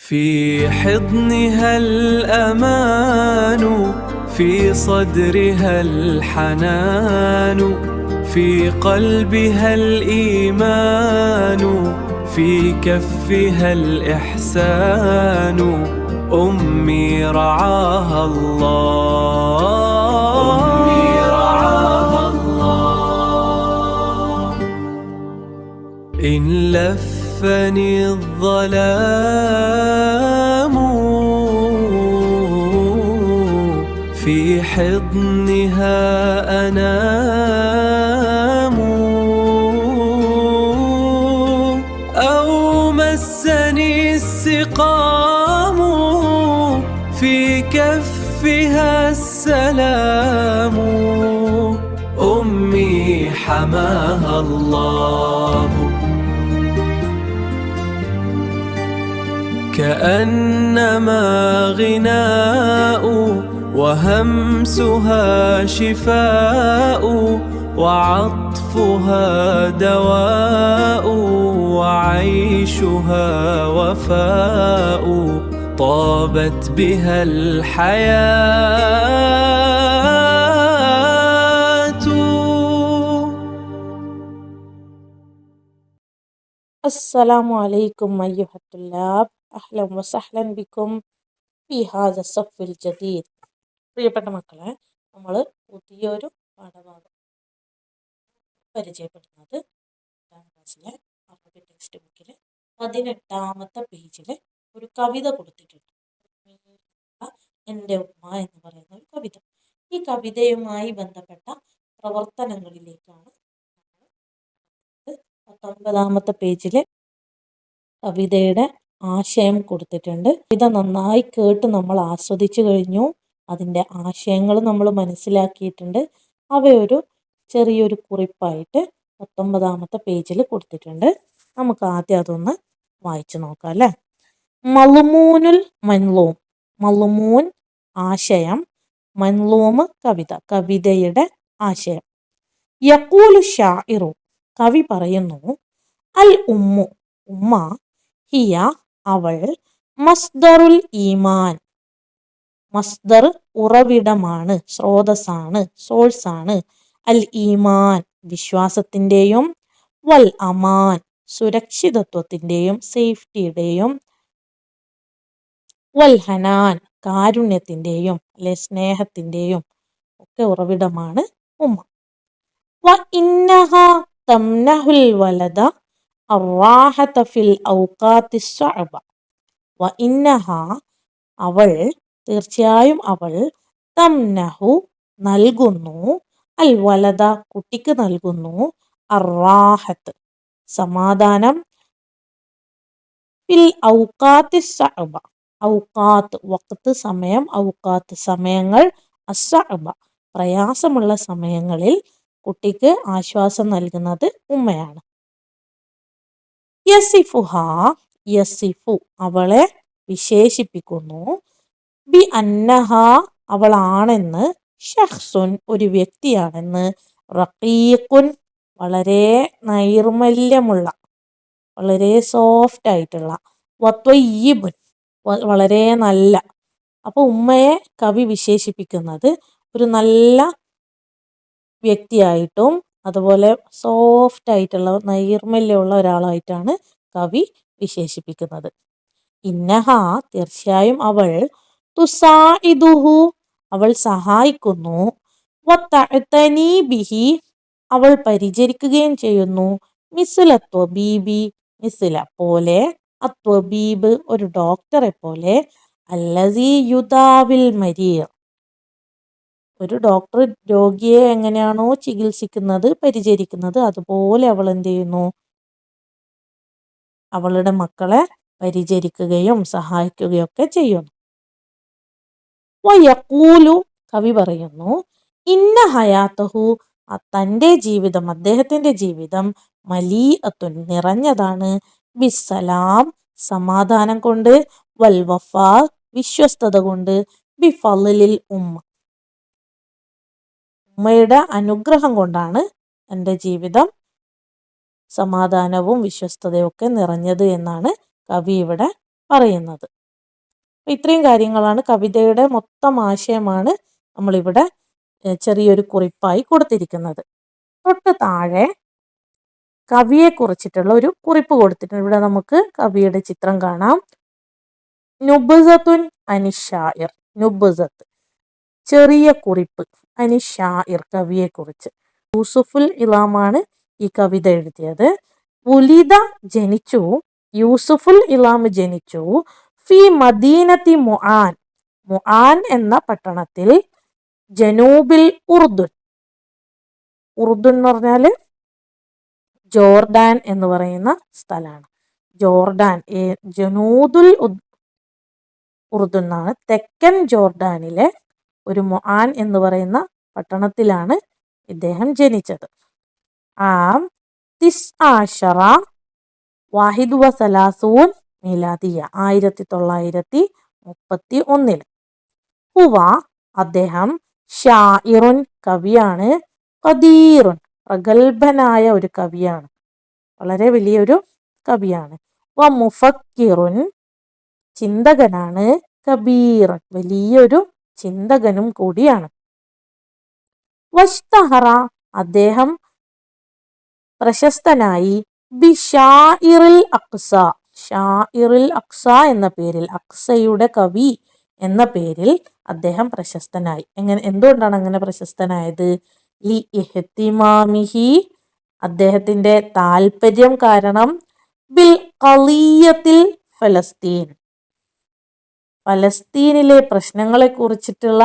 في حضنها الأمان، في صدرها الحنان، في قلبها الإيمان، في كفها الإحسان. أمي رعاها الله، أمي رعاها الله. إن لفني الظلام في حضنها أنام، أو مسني السقام في كفها السلام. أمي حماها الله، كأنما غناء وهمسها شفاء، وعطفها دواء وعيشها وفاء. طابت بها الحياة. السلام عليكم أيها الطلاب، أهلا وسهلا بكم في هذا الصف الجديد. പ്രിയപ്പെട്ട മക്കളെ, നമ്മൾ പുതിയൊരു പാഠഭാഗം പരിചയപ്പെടുന്നത് 10ാം ക്ലാസ്സിലെ അറബി ടെക്സ്റ്റ് ബുക്കിൽ 18ാമത്തെ പേജിൽ ഒരു കവിത കൊടുത്തിട്ടുണ്ട്. എൻ്റെ ഉമ്മ എന്ന് പറയുന്ന ഒരു കവിത. ഈ കവിതയുമായി ബന്ധപ്പെട്ട പ്രവർത്തനങ്ങളിലേക്കാണ് 19ാമത്തെ പേജിൽ കവിതയുടെ ആശയം കൊടുത്തിട്ടുണ്ട്. കവിത നന്നായി കേട്ട് നമ്മൾ ആസ്വദിച്ചു കഴിഞ്ഞു. അതിൻ്റെ ആശയങ്ങൾ നമ്മൾ മനസ്സിലാക്കിയിട്ടുണ്ട്. അവയൊരു ചെറിയൊരു കുറിപ്പായിട്ട് 19ാമത്തെ പേജിൽ കൊടുത്തിട്ടുണ്ട്. നമുക്ക് ആദ്യം അതൊന്ന് വായിച്ചു നോക്കാം അല്ലേ. മളുമൂനുൽ മൻലൂം. മളുമൂൻ ആശയം, മൻലൂം കവിത, കവിതയുടെ ആശയം. യഖൂലു ഷാഇറു കവി പറയുന്നു, അൽ ഉമ്മു ഉമ്മ, ഹിയ അവൾ, മസ്ദറുൽ ഈമാൻ മസ്ദർ ഉറവിടമാണ്, സ്രോതസ്സാണ്, സോഴ്സാണ്. അൽ ഈമാൻ വിശ്വാസത്തിൻ്റെയും, വൽ അമാൻ സുരക്ഷിതത്വത്തിൻ്റെയും, സേഫ്റ്റിയുടെയും, വൽ ഹനാൻ കാരുണ്യത്തിൻ്റെയും അല്ലെ സ്നേഹത്തിൻ്റെയും ഒക്കെ ഉറവിടമാണ് ഉമ്മ. വ ഇന്നഹ തംനഹുൽ വലദ അർറാഹത ഫിൽ ഔഖാത്തി സ്വഅബ. വ ഇന്നഹ അവൾ, തീർച്ചയായും അവൾ, തംനഹു നൽകുന്നു, അൽ വലദ കുട്ടിക്ക് നൽകുന്നു, അർറാഹത്ത് സമാധാനം, ഫിൽ ഔഖാത്തി സ്വഅബ ഔഖാത്ത് വഖത്ത് സമയം, ഔഖാത്ത് സമയങ്ങൾ, അസ്സഅബ പ്രയാസമുള്ള സമയങ്ങളിൽ കുട്ടിക്ക് ആശ്വാസം നൽകുന്നത് ഉമ്മയാണ്. യസിഫുഹ യസിഫു അവളെ വിശേഷിപ്പിക്കുന്നു, ബി അന്നഹ അവളാണെന്ന്, ഷഖ്സുൻ ഒരു വ്യക്തിയാണെന്ന്, റഖീഖുൻ വളരെ നൈർമല്യമുള്ള, വളരെ സോഫ്റ്റ് ആയിട്ടുള്ള, വത്വയ്യിബുൻ വളരെ നല്ല. അപ്പോൾ ഉമ്മയെ കവി വിശേഷിപ്പിക്കുന്നത് ഒരു നല്ല വ്യക്തിയായിട്ടും അതുപോലെ സോഫ്റ്റ് ആയിട്ടുള്ള നൈർമല്യമുള്ള ഒരാളായിട്ടാണ് കവി വിശേഷിപ്പിക്കുന്നത്. ഇന്നഹ തീർച്ചയായും അവൾ, തുസാഇദുഹു അവൾ സഹായിക്കുന്നു, വതഅതനി ബിഹി അവൾ പരിചരിക്കുകയും ചെയ്യുന്നു, മിസ്ല ത്വബീബി മിസ്ല പോലെ, അത്വബീബ് ഒരു ഡോക്ടറെ പോലെ, അല്ലസി യുദാവിൽ മരീർ ഒരു ഡോക്ടർ രോഗിയെ എങ്ങനെയാണോ ചികിത്സിക്കുന്നത്, പരിചരിക്കുന്നത്, അതുപോലെ അവൾ എന്ത് ചെയ്യുന്നു, അവളുടെ മക്കളെ പരിചരിക്കുകയും സഹായിക്കുകയൊക്കെ ചെയ്യുന്നു. വയഖൂലു കവി പറയുന്നു, ഇന്ന ഹയാത്തഹു തൻ്റെ ജീവിതം, അദ്ദേഹത്തിൻ്റെ ജീവിതം, മലീഅത്തുൻ നിറഞ്ഞതാണ്, ബിസ്സലാം സമാധാനം കൊണ്ട്, വൽ വഫാ വിശ്വസ്തത കൊണ്ട്, ബിഫളിൽ ഉമ്മയുടെ അനുഗ്രഹം കൊണ്ടാണ് എൻ്റെ ജീവിതം സമാധാനവും വിശ്വസ്തതയും ഒക്കെ നിറഞ്ഞത് എന്നാണ് കവി ഇവിടെ പറയുന്നത്. ഇത്രയും കാര്യങ്ങളാണ് കവിതയുടെ മൊത്തം ആശയമാണ് നമ്മളിവിടെ ചെറിയൊരു കുറിപ്പായി കൊടുത്തിരിക്കുന്നത്. തൊട്ട് താഴെ കവിയെ കുറിച്ചിട്ടുള്ള ഒരു കുറിപ്പ് കൊടുത്തിട്ടുണ്ട്. ഇവിടെ നമുക്ക് കവിയുടെ ചിത്രം കാണാം. നുബ്സത്തുൻ അനിഷായിർ, നുബ്സത്ത് ചെറിയ കുറിപ്പ്, അനിഷായിർ കവിയെ കുറിച്ച്. യൂസുഫുൽ ഇലാമാണ് ഈ കവിത എഴുതിയത്. ഉലിദ ജനിച്ചു, യൂസുഫുൽ ഇലാം ജനിച്ചു ഫി മദീനത്തി മുആൻ, മുആൻ എന്ന പട്ടണത്തിൽ, ജനൂബിൽ ഉർദുൻ, ഉർദുൻ എന്ന് പറഞ്ഞാല് ജോർഡാൻ എന്ന് പറയുന്ന സ്ഥലമാണ്. ജോർഡാൻ ജനൂദുൽ ഉർദുൻ എന്നാണ്. തെക്കൻ ജോർഡാനിലെ ഒരു മുആൻ എന്ന് പറയുന്ന പട്ടണത്തിലാണ് ഇദ്ദേഹം ജനിച്ചത്. ആം തിസ് ആഷറ വാഹിദ് വസലാസൂൻ മീലാദിയ, 1931. ഹുവ അദ്ദേഹം, ഷാഇറുൻ കവിയാണ്, ഖദീറുൻ പ്രഗത്ഭനായ ഒരു കവിയാണ്, വളരെ വലിയൊരു കവിയാണ്, വ മുഫക്കിറുൻ ചിന്തകനാണ്, കബീറുൻ വലിയൊരു ചിന്തകനും കൂടിയാണ്. വഷ്തഹറ അദ്ദേഹം പ്രശസ്തനായി, ബി ഷാഇറിൽ അഖ്സ, ഷാഇറിൽ അഖ്സ എന്ന പേരിൽ, അഖ്സയുടെ കവി എന്ന പേരിൽ അദ്ദേഹം പ്രശസ്തനായി. എന്തുകൊണ്ടാണ് അങ്ങനെ പ്രശസ്തനായത്? ലി ഇഹ്തിമാമിഹി അദ്ദേഹത്തിന്റെ താല്പര്യം കാരണം, ബിൽ ഖളിയത്തിൽ ഫലസ്തീൻ ഫലസ്തീനിലെ പ്രശ്നങ്ങളെ കുറിച്ചിട്ടുള്ള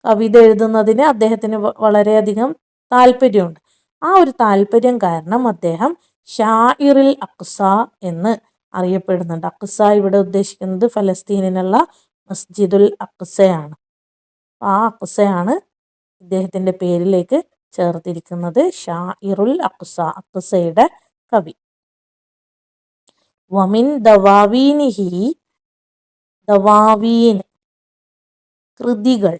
കവിത എഴുതുന്നതിന് അദ്ദേഹത്തിന് വളരെയധികം താല്പര്യമുണ്ട്. ആ ഒരു താല്പര്യം കാരണം അദ്ദേഹം ഷാഇറിൽ അഖ്സ എന്ന് അറിയപ്പെടുന്നുണ്ട്. അഖ്സ ഇവിടെ ഉദ്ദേശിക്കുന്നത് ഫലസ്തീനിലുള്ള മസ്ജിദുൽ അഖ്സയാണ്. ആ അഖ്സയാണ് ഇദ്ദേഹത്തിന്റെ പേരിലേക്ക് ചേർത്തിരിക്കുന്നത്, ഷാഇറുൽ അഖ്സ, അഖ്സയുടെ കവി. വമിൻ ദവാവീനിഹി, ദവാവീൻ കൃതികൾ,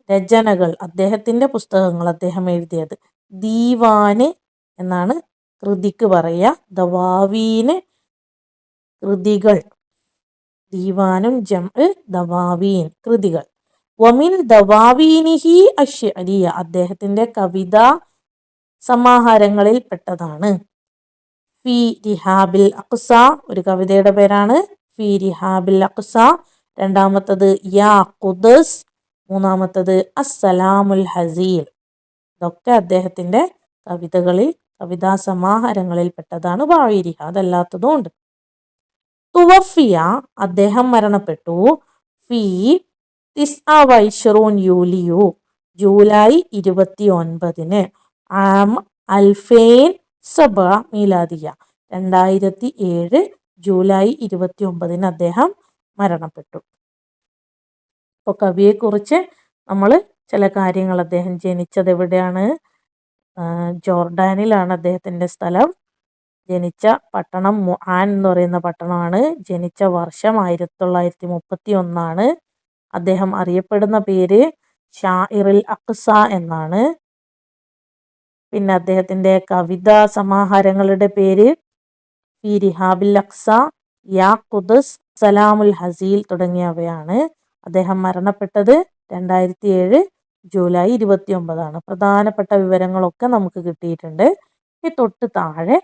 രചനകൾ, അദ്ദേഹത്തിന്റെ പുസ്തകങ്ങൾ, അദ്ദേഹം എഴുതിയത്. ദീവാന് എന്നാണ് കൃതിക്ക് പറയുക, ദവാവീന് കൃതികൾ, ദീവാനും ജംഅ് ദവാവീൻ കൃതികൾ. വമിൻ ദവാവീനിഹി അശ്ശഅരിയ അദ്ദേഹത്തിന്റെ കവിതാ സമാഹാരങ്ങളിൽ പെട്ടതാണ്. ഫി റിഹാബിൽ അഖ്സ ഒരു കവിതയുടെ പേരാണ്, ഫി റിഹാബിൽ അഖ്സ. രണ്ടാമത്തത് യാ ഖുദ്സ്, മൂന്നാമത്തത് അസ്സലാമുൽ ഹസീൽ. ഇതൊക്കെ അദ്ദേഹത്തിന്റെ കവിതകളിൽ, കവിതാ സമാഹാരങ്ങളിൽ പെട്ടതാണ്. വാഴിരിഹ അതല്ലാത്തതും ഉണ്ട്. തുവഫിയ അദ്ദേഹം മരണപ്പെട്ടു, ഫി തിസ്അ വഇശ്റൂൻ യൂലിയു ജൂലൈ 29, ആം അൽഫൈൻ സബ മീലാദിയ 2007 ജൂലൈ 29 അദ്ദേഹം മരണപ്പെട്ടു. അപ്പോൾ കവിയെക്കുറിച്ച് നമ്മൾ ചില കാര്യങ്ങൾ, അദ്ദേഹം ജനിച്ചത് എവിടെയാണ്? ജോർഡാനിലാണ് അദ്ദേഹത്തിന്റെ സ്ഥലം. ജനിച്ച പട്ടണം മുആൻ എന്ന് പറയുന്ന പട്ടണമാണ്. ജനിച്ച വർഷം 1931. അദ്ദേഹം അറിയപ്പെടുന്ന പേര് ഷാഇറുൽ അഖ്സ എന്നാണ്. പിന്നെ അദ്ദേഹത്തിന്റെ കവിതാ സമാഹാരങ്ങളുടെ പേര് ഫി റിഹാബിൽ അഖ്സ, യാ ഖുദ്സ്, സലാമുൽ ഹസീൽ തുടങ്ങിയവയാണ്. അദ്ദേഹം മരണപ്പെട്ടത് 2007 ജൂലൈ 29. പ്രധാനപ്പെട്ട വിവരങ്ങളൊക്കെ നമുക്ക് കിട്ടിയിട്ടുണ്ട്. ഈ തൊട്ട് താഴെ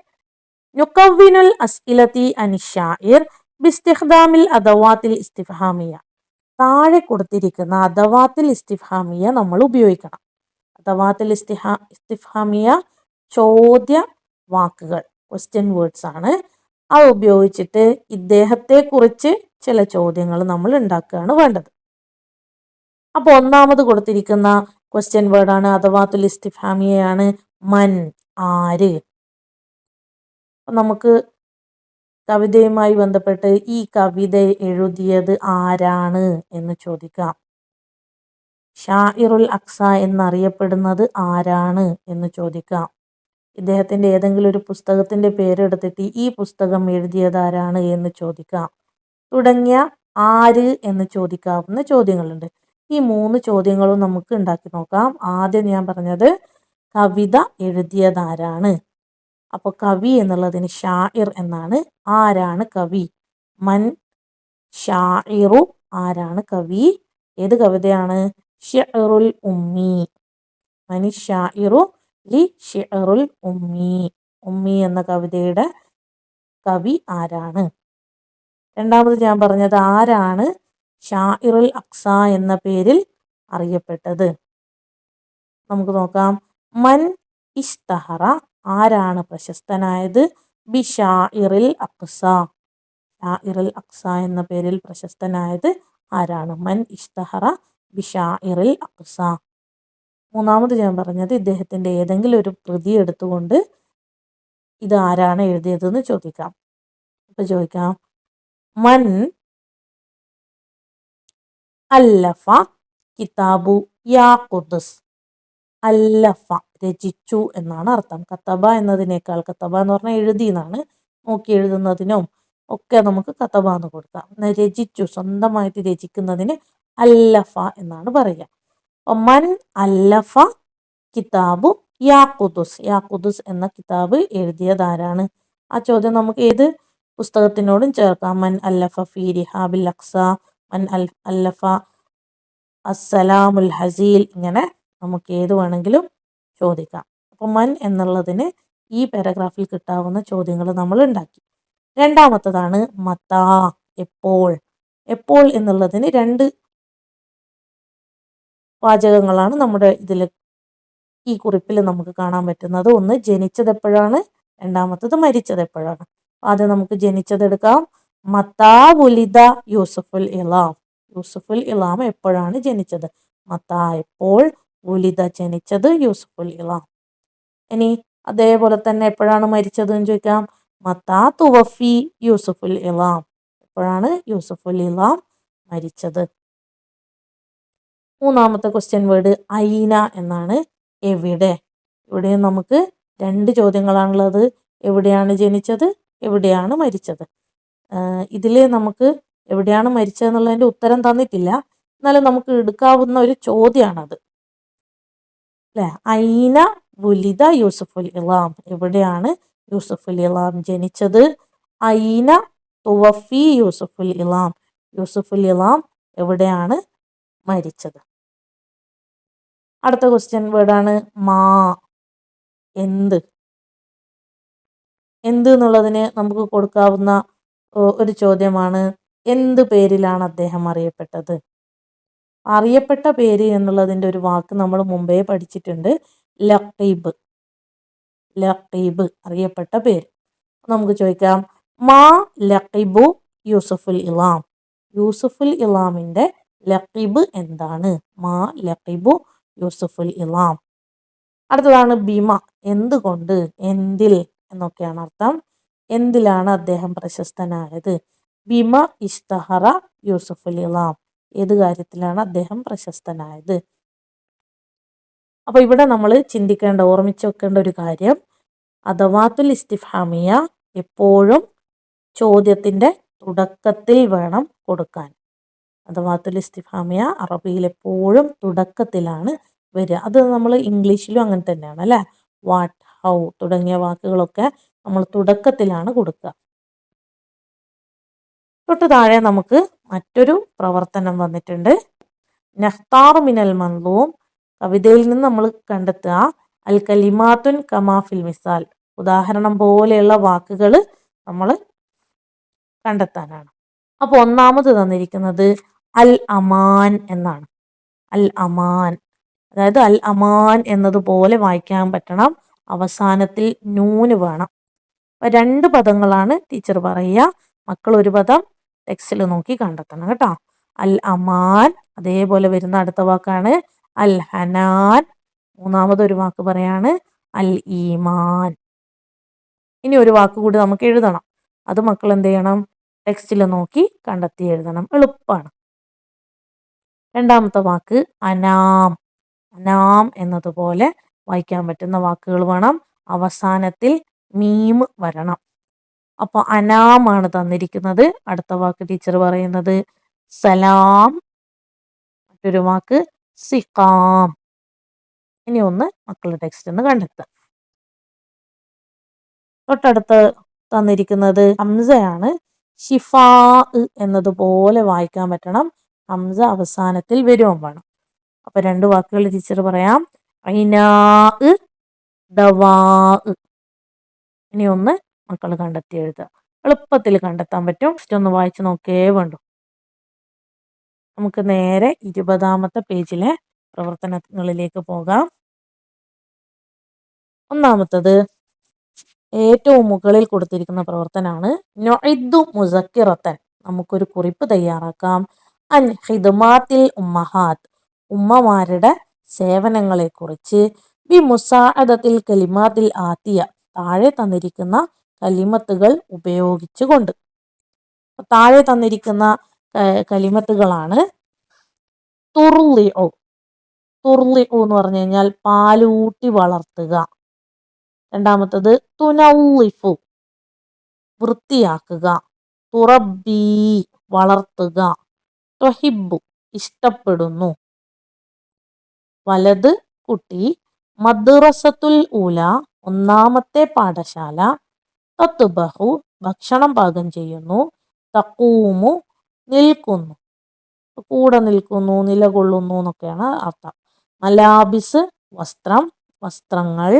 നുകവ്വിനുൽ അസ്ഇലതി അനിഷാഇർ ബിസ്തിഖ്ദാമിൽ അദവാത്തിൽ ഇസ്തിഫ്ഹാമിയ, താഴെ കൊടുത്തിരിക്കുന്ന അദവാത്തിൽ ഇസ്തിഫ്ഹാമിയ നമ്മൾ ഉപയോഗിക്കണം. അദവാത്തിൽ ഇസ്തിഫ്ഹാമിയ ചോദ്യ വാക്കുകൾ, ക്വസ്റ്റ്യൻ വേർഡ്സ് ആണ്. അത് ഉപയോഗിച്ചിട്ട് ഇദ്ദേഹത്തെ കുറിച്ച് ചില ചോദ്യങ്ങൾ നമ്മൾ ഉണ്ടാക്കുകയാണ് വേണ്ടത്. അപ്പോൾ ഒന്നാമത് കൊടുത്തിരിക്കുന്ന ക്വസ്റ്റ്യൻ വേർഡാണ്, അദവാത്തുൽ ഇസ്തിഫ്ഹാമിയയാണ്, മൻ ആര്. നമുക്ക് കവിതയുമായി ബന്ധപ്പെട്ട് ഈ കവിത എഴുതിയത് ആരാണ് എന്ന് ചോദിക്കാം. ഷാഇറുൽ അഖ്സ എന്നറിയപ്പെടുന്നത് ആരാണ് എന്ന് ചോദിക്കാം. ഇദ്ദേഹത്തിന്റെ ഏതെങ്കിലും ഒരു പുസ്തകത്തിന്റെ പേരെടുത്തിട്ട് ഈ പുസ്തകം എഴുതിയത് ആരാണ് എന്ന് ചോദിക്കാം. തുടങ്ങിയ ആര് എന്ന് ചോദിക്കാവുന്ന ചോദ്യങ്ങളുണ്ട്. ഈ 3 ചോദ്യങ്ങളും നമുക്ക് ഉണ്ടാക്കി നോക്കാം. ആദ്യം ഞാൻ പറഞ്ഞത് കവിത എഴുതിയതാരാണ്. അപ്പോൾ കവി എന്നുള്ളതിന് ഷാഇർ എന്നാണ്. ആരാണ് കവി? മൻ ഷാഇറു ആരാണ് കവി? ഏത് കവിതയാണ്? ഷിഅറുൽ ഉമ്മി. മനി ഷാഇറു ലി ഷിഅറുൽ ഉമ്മി. ഉമ്മി എന്ന കവിതയുടെ കവി ആരാണ്? രണ്ടാമത് ഞാൻ പറഞ്ഞത് ആരാണ് ഷാഇറുൽ അക്സ എന്ന പേരിൽ അറിയപ്പെട്ടത്? നമുക്ക് നോക്കാം. മൻ ഇഷ്തഹറ ആരാണ് പ്രശസ്തനായത്? ബി ഷാഇറിൽ അക്സ. ഷാഇറുൽ അക്സ എന്ന പേരിൽ പ്രശസ്തനായത് ആരാണ്? മൻ ഇഷ്തഹറ ബി ഷാഇറിൽ അക്സ. മൂന്നാമത് ഞാൻ പറഞ്ഞത് ഇദ്ദേഹത്തിന്റെ ഏതെങ്കിലും ഒരു കൃതി എടുത്തുകൊണ്ട് ഇത് ആരാണ് എഴുതിയതെന്ന് ചോദിക്കാം. അപ്പൊ ചോദിക്കാം, മൻ അല്ലഫ കിതാബു യാ ഖുദ്സ്. അല്ലഫ രചിച്ചു എന്നാണ് അർത്ഥം. കത്തബ എന്നതിനേക്കാൾ, കത്തബ എന്ന് പറഞ്ഞാൽ എഴുതി എന്നാണ്, നോക്കി എഴുതുന്നതിനും ഒക്കെ നമുക്ക് കത്തബ എന്ന് കൊടുക്കാം. രചിച്ചു, സ്വന്തമായിട്ട് രചിക്കുന്നതിന് അല്ലഫ എന്നാണ് പറയുക. അപ്പൊ മൻ അല്ലഫ കിതാബു യാ ഖുദ്സ്. യാ ഖുദ്സ് എന്ന കിതാബ് എഴുതിയതാരാണ്? ആ ചോദ്യം നമുക്ക് ഏത് പുസ്തകത്തിനോടും ചേർക്കാം. മൻ അല്ലഫ ഫി റിഹാബിൽ അക്സ, മൻ അല്ലഫ അസ്സലാമുൽ ഹസീൽ, ഇങ്ങനെ നമുക്ക് ഏത് വേണമെങ്കിലും ചോദിക്കാം. അപ്പൊ മൻ എന്നുള്ളതിന് ഈ പാരഗ്രാഫിൽ കിട്ടാവുന്ന ചോദ്യങ്ങൾ നമ്മൾ ഉണ്ടാക്കി. രണ്ടാമത്തതാണ് മത്താ, എപ്പോൾ. എപ്പോൾ എന്നുള്ളതിന് രണ്ട് വാചകങ്ങളാണ് നമ്മുടെ ഈ കുറിപ്പിൽ നമുക്ക് കാണാൻ പറ്റുന്നത്. ഒന്ന് ജനിച്ചത് എപ്പോഴാണ്, രണ്ടാമത്തത് മരിച്ചത് എപ്പോഴാണ്. ആദ്യം നമുക്ക് ജനിച്ചത് എടുക്കാം. മത്താ വുലിദ യൂസുഫുൽ ഇളാം. യൂസുഫുൽ ഇളാം എപ്പോഴാണ് ജനിച്ചത്? മത്താ എപ്പോൾ, വുലിദ ജനിച്ചത്, യൂസുഫുൽ ഇളാം. ഇനി അതേപോലെ തന്നെ എപ്പോഴാണ് മരിച്ചത് എന്ന് ചോദിക്കാം. മത്താ തുവഫി യൂസുഫുൽ ഇളാം. എപ്പോഴാണ് യൂസുഫുൽ ഇളാം മരിച്ചത്? മൂന്നാമത്തെ ക്വസ്റ്റ്യൻ വേർഡ് ഐന എന്നാണ്, എവിടെ. ഇവിടെയും നമുക്ക് രണ്ട് ചോദ്യങ്ങളാണുള്ളത്. എവിടെയാണ് ജനിച്ചത്, എവിടെയാണ് മരിച്ചത്. ഇതിൽ നമുക്ക് എവിടെയാണ് മരിച്ചത് എന്നുള്ളതിൻ്റെ ഉത്തരം തന്നിട്ടില്ല, എന്നാലും നമുക്ക് എടുക്കാവുന്ന ഒരു ചോദ്യമാണത് അല്ലേ. ഐന വുലിദ യൂസുഫുൽ ഇളാം, എവിടെയാണ് യൂസുഫുൽ ഇളാം ജനിച്ചത്? ഐന തുവഫി യൂസുഫുൽ ഇളാം, യൂസുഫുൽ ഇളാം എവിടെയാണ് മരിച്ചത്? അടുത്ത ക്വസ്റ്റ്യൻ വേർഡാണ് മാ, എന്ത്. എന്ത് എന്നുള്ളതിന് നമുക്ക് കൊടുക്കാവുന്ന ഒരു ചോദ്യമാണ്, എന്ത് പേരിലാണ് അദ്ദേഹം അറിയപ്പെട്ടത്? അറിയപ്പെട്ട പേര് എന്നുള്ളതിൻ്റെ ഒരു വാക്ക് നമ്മൾ മുമ്പേ പഠിച്ചിട്ടുണ്ട്, ലഖീബ്. ലഖീബ് അറിയപ്പെട്ട പേര്. നമുക്ക് ചോദിക്കാം, മാ ലഖീബു യൂസുഫുൽ ഇളാം. യൂസുഫുൽ ഇളാമിൻ്റെ ലഖീബ് എന്താണ്? മാ ലഖീബു യൂസുഫുൽ ഇളാം. അടുത്തതാണ് ബിമ, എന്തുകൊണ്ട്, എന്തിൽ എന്നൊക്കെയാണ് അർത്ഥം. എന്തിലാണ് അദ്ദേഹം പ്രശസ്തനായത്? ബിമ ഇഷ്തഹറ യൂസുഫുൽ ഇളാം, ഏത് കാര്യത്തിലാണ് അദ്ദേഹം പ്രശസ്തനായത്? അപ്പൊ ഇവിടെ നമ്മൾ ചിന്തിക്കേണ്ട, ഓർമ്മിച്ച് വെക്കേണ്ട ഒരു കാര്യം, അദവാത്തുൽ ഇസ്തിഫ്ഹാമിയ എപ്പോഴും ചോദ്യത്തിന്റെ തുടക്കത്തിൽ വേണം കൊടുക്കാൻ. അദവാത്തുൽ ഇസ്തിഫ്ഹാമിയ അറബിയിൽ എപ്പോഴും തുടക്കത്തിലാണ് വരിക. അത് നമ്മൾ ഇംഗ്ലീഷിലും അങ്ങനെ തന്നെയാണ് അല്ലേ. വാട്ട്, ഹൗ തുടങ്ങിയ വാക്കുകളൊക്കെ നമ്മൾ തുടക്കത്തിലാണ് കൊടുക്കുക. തൊട്ട് താഴെ നമുക്ക് മറ്റൊരു പ്രവർത്തനം വന്നിട്ടുണ്ട്. നഖ്താറു മിനൽ മൻളൂം, കവിതയിൽ നിന്ന് നമ്മൾ കണ്ടെത്തുക അൽ കലിമാത്തുൻ കമാഫിൽ മിസാൽ, ഉദാഹരണം പോലെയുള്ള വാക്കുകൾ നമ്മൾ കണ്ടെത്താനാണ്. അപ്പോൾ ഒന്നാമത് തന്നിരിക്കുന്നത് അൽ അമാൻ എന്നാണ്. അൽ അമാൻ, അതായത് അൽ അമാൻ എന്നതുപോലെ വായിക്കാൻ പറ്റണം, അവസാനത്തിൽ നൂന് വേണം. അപ്പൊ രണ്ട് പദങ്ങളാണ് ടീച്ചർ പറയുക, മക്കൾ ഒരു പദം ടെക്സ്റ്റിൽ നോക്കി കണ്ടെത്തണം കേട്ടോ. അൽ അമാൻ, അതേപോലെ വരുന്ന അടുത്ത വാക്കാണ് അൽ ഹനാൻ. മൂന്നാമതൊരു വാക്ക് പറയാണ് അൽ ഈമാൻ. ഇനി ഒരു വാക്ക് കൂടി നമുക്ക് എഴുതണം, അത് മക്കൾ എന്ത് ചെയ്യണം, ടെക്സ്റ്റിൽ നോക്കി കണ്ടെത്തി എഴുതണം, എളുപ്പമാണ്. രണ്ടാമത്തെ വാക്ക് അനാം. അനാം എന്നതുപോലെ വായിക്കാൻ പറ്റുന്ന വാക്കുകൾ വേണം, അവസാനത്തിൽ മീം വരണം. അപ്പോൾ അനാമാണ് തന്നിരിക്കുന്നത്. അടുത്ത വാക്ക് ടീച്ചർ പറയുന്നത് സലാം, മറ്റൊരു വാക്ക് സിഖാം. ഇനി ഒന്ന് മക്കളുടെ ടെക്സ്റ്റ് ഒന്ന് കണ്ടെത്തുക. തൊട്ടടുത്ത് തന്നിരിക്കുന്നത് ഹംസയാണ്. ഷിഫാ എന്നതുപോലെ വായിക്കാൻ പറ്റണം. ഹംസ അവസാനത്തിൽ വരുവാൻ വേണം. അപ്പൊ രണ്ട് വാക്കുകൾ ടീച്ചർ പറയാം. ഐനാ, ദവാ. ഇനി ഒന്ന് മക്കൾ കണ്ടെത്തി എഴുതുക. എളുപ്പത്തിൽ കണ്ടെത്താൻ പറ്റും. ജസ്റ്റ് ഒന്ന് വായിച്ചു നോക്കേ വേണ്ടു. നമുക്ക് നേരെ 20-ാമത്തെ പേജിലെ പ്രവർത്തനങ്ങളിലേക്ക് പോകാം. ഒന്നാമത്തത് ഏറ്റവും മുകളിൽ കൊടുത്തിരിക്കുന്ന പ്രവർത്തനമാണ് നൊഇദ്ദു മുസക്കിറത്തൻ. നമുക്കൊരു കുറിപ്പ് തയ്യാറാക്കാം. അൻ ഖിദ്മാത്തിൽ ഉമ്മഹാത്ത്, ഉമ്മമാരുടെ സേവനങ്ങളെ കുറിച്ച്. ബി മുസാഅദത്തിൽ കലിമാത്തിൽ ആത്തിയ, താഴെ തന്നിരിക്കുന്ന കലിമത്തുകൾ ഉപയോഗിച്ചുകൊണ്ട്. താഴെ തന്നിരിക്കുന്ന കലിമത്തുകളാണ് തുർലിഉ. തുർലിഉ എന്ന് പറഞ്ഞു കഴിഞ്ഞാൽ പാലൂട്ടി വളർത്തുക. രണ്ടാമത്തത് തുനൗലിഫു, വൃത്തിയാക്കുക. തുറബി, വളർത്തുക. തൊഹിബു, ഇഷ്ടപ്പെടുന്നു. വലത്, കുട്ടി. മദ്റസത്തുൽ ഊല, ഒന്നാമത്തെ പാഠശാല. തത്ബഹു, ഭക്ഷണം പാകം ചെയ്യുന്നു. തഖൂമു, നിൽക്കുന്നു. കൂടെ നിൽക്കുന്നു, നിലകൊള്ളുന്നു എന്നൊക്കെയാണ് അർത്ഥം. മലാബിസ്, വസ്ത്രം, വസ്ത്രങ്ങൾ.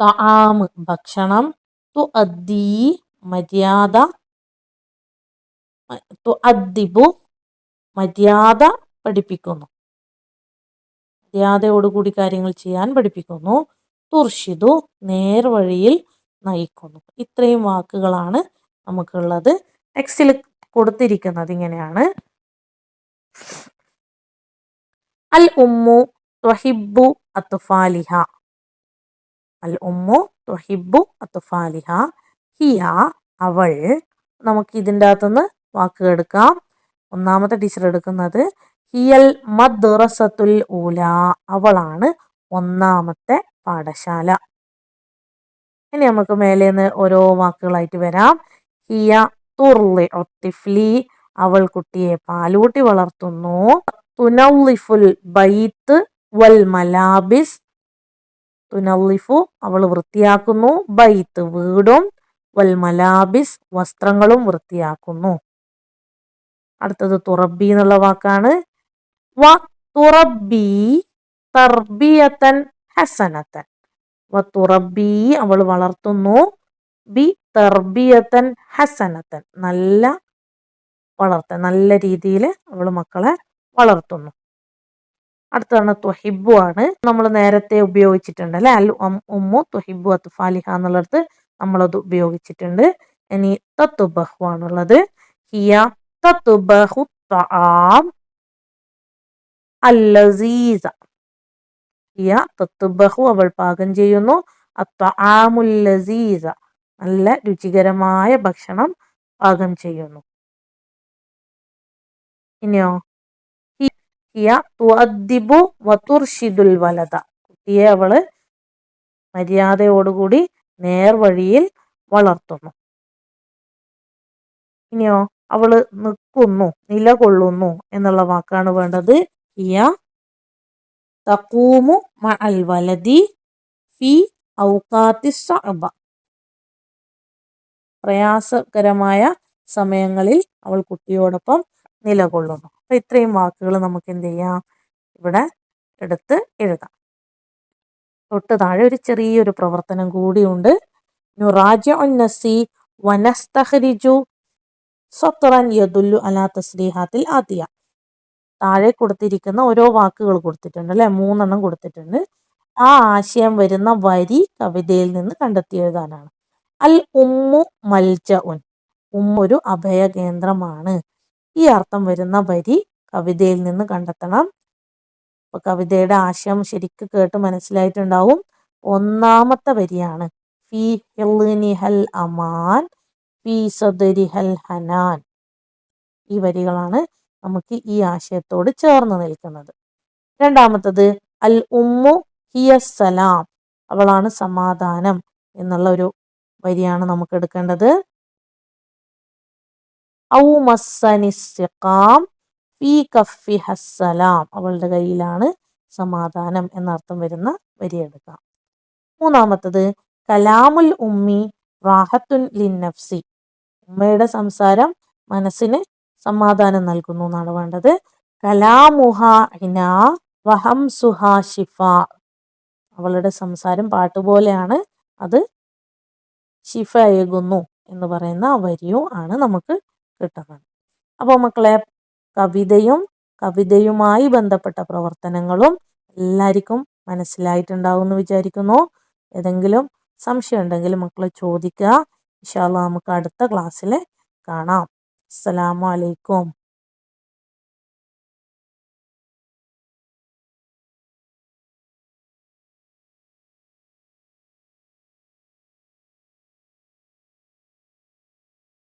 തആമ്, ഭക്ഷണം. തുഅദ്ദി, മര്യാദ. തുഅദ്ദിബു, മര്യാദ പഠിപ്പിക്കുന്നു, മര്യാദയോടുകൂടി കാര്യങ്ങൾ ചെയ്യാൻ പഠിപ്പിക്കുന്നു. തുർഷിദു, നേർവഴിയിൽ നയിക്കുന്നു. ഇത്രയും വാക്കുകളാണ് നമുക്കുള്ളത്. ടെക്സ്റ്റിൽ കൊടുത്തിരിക്കുന്നത് ഇങ്ങനെയാണ്. അൽ ഉമ്മു തുഹിബ്ബു അത്ഫാലിഹ. അൽ ഉമ്മു തുഹിബ്ബു അത്ഫാലിഹ. ഹിയ, അവൾ. നമുക്ക് ഇതിൻ്റെ അകത്തുനിന്ന് വാക്കുകൾ എടുക്കാം. ഒന്നാമത്തെ ടീച്ചർ എടുക്കുന്നത് ഹിയൽ മദ്റസത്തുൽ ഊല, അവളാണ് ഒന്നാമത്തെ പാഠശാല. ഇനി നമുക്ക് മേലേന്ന് ഓരോ വാക്കുകളായിട്ട് വരാം. ഹിയ തുർലിഉ തിഫ്ലി, അവൾ കുട്ടിയെ പാലൂട്ടി വളർത്തുന്നു. തുനൗലിഫുൽ ബൈത്ത് വൽ മലാബിസ്, തുനൗലിഫു, അവൾ വൃത്തിയാക്കുന്നു. ബൈത്ത്, വീടും. വൽ മലാബിസ്, വസ്ത്രങ്ങളും വൃത്തിയാക്കുന്നു. അടുത്തത് തുറബി എന്നുള്ള വാക്കാണ്. വ തുറബി തർബിയത്തൻ ഹസനത്തൻ. വ തുറബി, അവൾ വളർത്തുന്നു. ബി തർബിയത്തൻ ഹസനത്തൻ, നല്ല വളർത്തൽ, നല്ല രീതിയിൽ അവൾ മക്കളെ വളർത്തുന്നു. അടുത്താണ് തുഹിബ്ബു ആണ്. നമ്മൾ നേരത്തെ ഉപയോഗിച്ചിട്ടുണ്ട് അല്ലെ. അൽ ഉമ്മു തുഹിബ്ബു അത്ഫാലിഹ എന്നുള്ളത് നമ്മളത് ഉപയോഗിച്ചിട്ടുണ്ട്. ഇനി തത്ബഹു ആണുള്ളത്. ഹിയ തത്ബഹു തആം അല്ലസീസ. ഹിയ തത്ബഹു, അവൾ പാകം ചെയ്യുന്നു. അത്ആമുൽ ലസീസ, നല്ല രുചികരമായ ഭക്ഷണം പാകം ചെയ്യുന്നു. ഇനിയോ ഹിയ തുഅദ്ദിബു വതുർഷിദുൽ വലദ, കുട്ടിയെ അവള് മര്യാദയോടുകൂടി നേർവഴിയിൽ വളർത്തുന്നു. ഇനിയോ അവള് നിൽക്കുന്നു, നിലകൊള്ളുന്നു എന്നുള്ള വാക്കാണ് വേണ്ടത്. ഹിയ തഖൂമു മഅൽ വലദി ഫി ഔഖാത്തിസ് സഅബ, പ്രയാസകരമായ സമയങ്ങളിൽ അവൾ കുട്ടിയോടൊപ്പം നിലകൊള്ളുന്നു. അപ്പൊ ഇത്രയും വാക്കുകൾ നമുക്ക് എന്ത് ചെയ്യാം, ഇവിടെ എടുത്ത് എഴുതാം. തൊട്ട് താഴെ ഒരു ചെറിയൊരു പ്രവർത്തനം കൂടിയുണ്ട്. നുറാജിഉൻ നസി വനസ്തഖ്രിജു സത്റൻ യദുല്ലു അലാ തസ്രീഹാത്തിൽ ആതിയ. താഴെ കൊടുത്തിരിക്കുന്ന ഓരോ വാക്കുകൾ കൊടുത്തിട്ടുണ്ട് അല്ലെ, 3 കൊടുത്തിട്ടുണ്ട്. ആ ആശയം വരുന്ന വരി കവിതയിൽ നിന്ന് കണ്ടെത്തി എഴുതാനാണ്. അൽ ഉമ്മു മൽജഉൻ, ഒരു അഭയകേന്ദ്രമാണ്. ഈ അർത്ഥം വരുന്ന വരി കവിതയിൽ നിന്ന് കണ്ടെത്തണം. അപ്പൊ കവിതയുടെ ആശയം ശരിക്ക് കേട്ട് മനസ്സിലായിട്ടുണ്ടാവും. ഒന്നാമത്തെ വരിയാണ് ഫീ ഹിൽനിഹൽ അമാൻ ഫീ സദരിഹൽ ഹനാൻ. ഈ വരികളാണ് നമുക്ക് ഈ ആശയത്തോട് ചേർന്ന് നിൽക്കുന്നത്. രണ്ടാമത്തത് അൽ ഉമ്മു ഹിയ സലാം, അവളാണ് സമാധാനം എന്നുള്ള ഒരു വരിയാണ് നമുക്ക് എടുക്കേണ്ടത്. ഔ മസ്സനിസ്സിഖാം ഫീ കഫിഹസ്സലാം, അവളുടെ കയ്യിലാണ് സമാധാനം എന്നർത്ഥം വരുന്ന വരി എടുക്കാം. മൂന്നാമത്തത് കലാമുൽ ഉമ്മി റാഹത്തുൻ ലിന്നഫ്സി. ഉമ്മയുടെ സംസാരം മനസ്സിന് സമാധാനം നൽകുന്നു എന്നാണ് വേണ്ടത്. കലാമുഹ ഇനാ വഹംസുഹ ഷിഫ. അവളുടെ സംസാരം പാട്ടുപോലെയാണ്, അത് ശിഫയേകുന്നു എന്ന് പറയുന്ന വരിയും ആണ് നമുക്ക് കിട്ടുന്നത്. അപ്പോൾ മക്കളെ, കവിതയും കവിതയുമായി ബന്ധപ്പെട്ട പ്രവർത്തനങ്ങളും എല്ലാവർക്കും മനസ്സിലായിട്ടുണ്ടാവും എന്ന് വിചാരിക്കുന്നു. ഏതെങ്കിലും സംശയം ഉണ്ടെങ്കിൽ മക്കൾ ചോദിക്കുക. ഇൻഷാ അല്ലാഹ് നമുക്ക് അടുത്ത ക്ലാസ്സിൽ കാണാം. അസ്സലാമു അലൈക്കും.